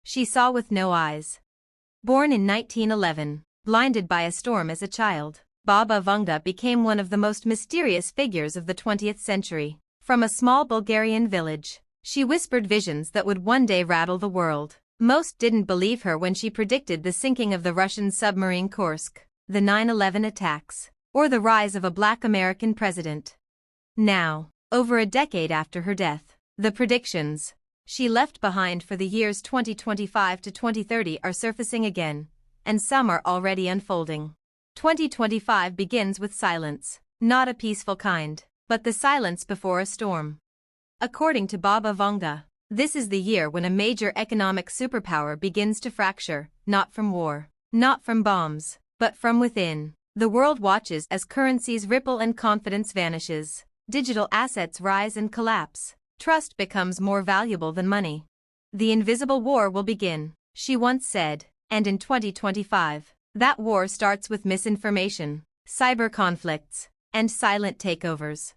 she saw with no eyes. Born in 1911, blinded by a storm as a child, Baba Vanga became one of the most mysterious figures of the 20th century. From a small Bulgarian village, she whispered visions that would one day rattle the world. Most didn't believe her when she predicted the sinking of the Russian submarine Kursk, the 9/11 attacks, or the rise of a black American president. Now, over a decade after her death, the predictions she left behind for the years 2025 to 2030 are surfacing again, and some are already unfolding. 2025 begins with silence, not a peaceful kind, but the silence before a storm. According to Baba Vanga, this is the year when a major economic superpower begins to fracture, not from war, not from bombs, but from within. The world watches as currencies ripple and confidence vanishes. Digital assets rise and collapse. Trust becomes more valuable than money. The invisible war will begin, she once said, and in 2025, that war starts with misinformation, cyber conflicts, and silent takeovers.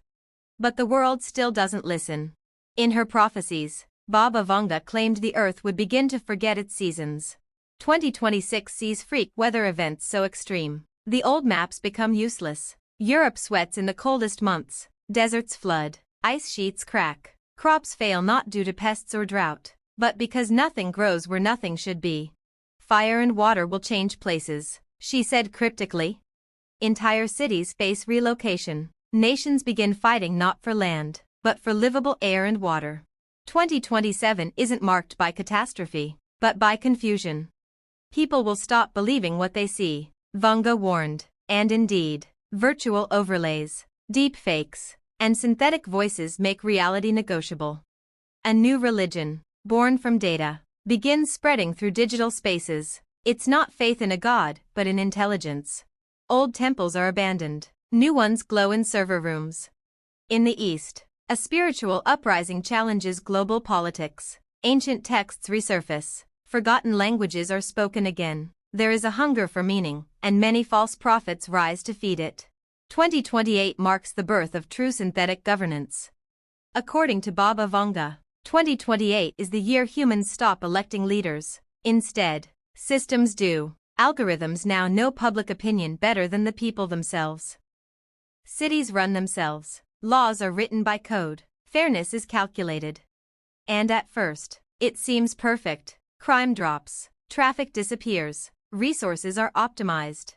But the world still doesn't listen. In her prophecies, Baba Vanga claimed the Earth would begin to forget its seasons. 2026 sees freak weather events so extreme, the old maps become useless. Europe sweats in the coldest months, deserts flood, ice sheets crack. Crops fail not due to pests or drought, but because nothing grows where nothing should be. Fire and water will change places, she said cryptically. Entire cities face relocation. Nations begin fighting not for land, but for livable air and water. 2027 isn't marked by catastrophe, but by confusion. People will stop believing what they see, Vanga warned, and indeed, virtual overlays, deep fakes, and synthetic voices make reality negotiable. A new religion, born from data, begins spreading through digital spaces. It's not faith in a god, but in intelligence. Old temples are abandoned, new ones glow in server rooms. In the East, a spiritual uprising challenges global politics. Ancient texts resurface, forgotten languages are spoken again. There is a hunger for meaning, and many false prophets rise to feed it. 2028 marks the birth of true synthetic governance. According to Baba Vanga, 2028 is the year humans stop electing leaders. Instead, systems do. Algorithms now know public opinion better than the people themselves. Cities run themselves. Laws are written by code. Fairness is calculated. And at first, it seems perfect. Crime drops. Traffic disappears. Resources are optimized.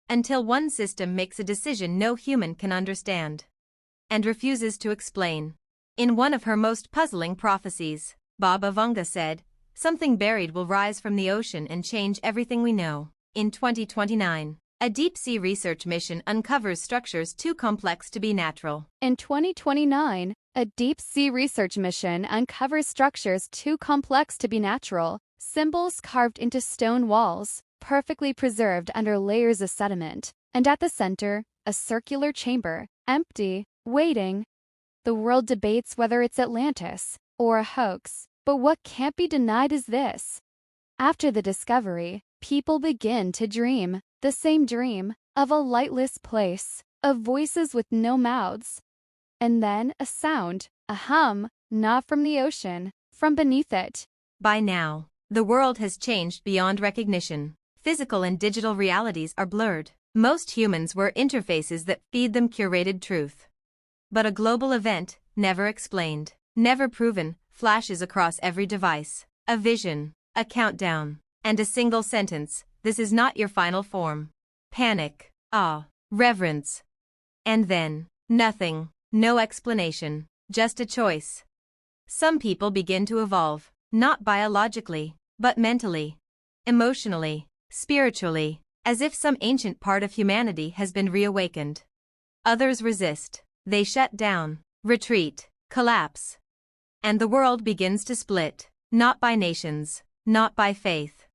Until one system makes a decision no human can understand and refuses to explain. In one of her most puzzling prophecies, Baba Vanga said, "Something buried will rise from the ocean and change everything we know." In 2029, a deep-sea research mission uncovers structures too complex to be natural. In 2029, a deep-sea research mission uncovers structures too complex to be natural, symbols carved into stone walls, perfectly preserved under layers of sediment, and at the center, a circular chamber, empty, waiting. The world debates whether it's Atlantis or a hoax, but what can't be denied is this. After the discovery, people begin to dream, the same dream, of a lightless place, of voices with no mouths. And then a sound, a hum, not from the ocean, from beneath it. By now, the world has changed beyond recognition. Physical and digital realities are blurred. Most humans wear interfaces that feed them curated truth. But a global event, never explained, never proven, flashes across every device. A vision, a countdown, and a single sentence: "This is not your final form." Panic, awe, reverence. And then, nothing, no explanation, just a choice. Some people begin to evolve, not biologically, but mentally, emotionally, spiritually, as if some ancient part of humanity has been reawakened. Others resist. They shut down, retreat, collapse. And the world begins to split, not by nations, not by faith,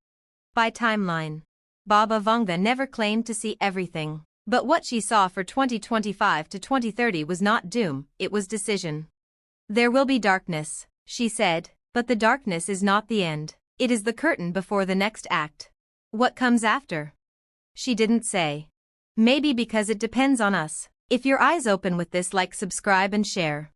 by timeline. Baba Vanga never claimed to see everything, but what she saw for 2025 to 2030 was not doom, it was decision. There will be darkness, she said, but the darkness is not the end. It is the curtain before the next act. What comes after? She didn't say. Maybe because it depends on us. If your eyes open with this, like, subscribe and share.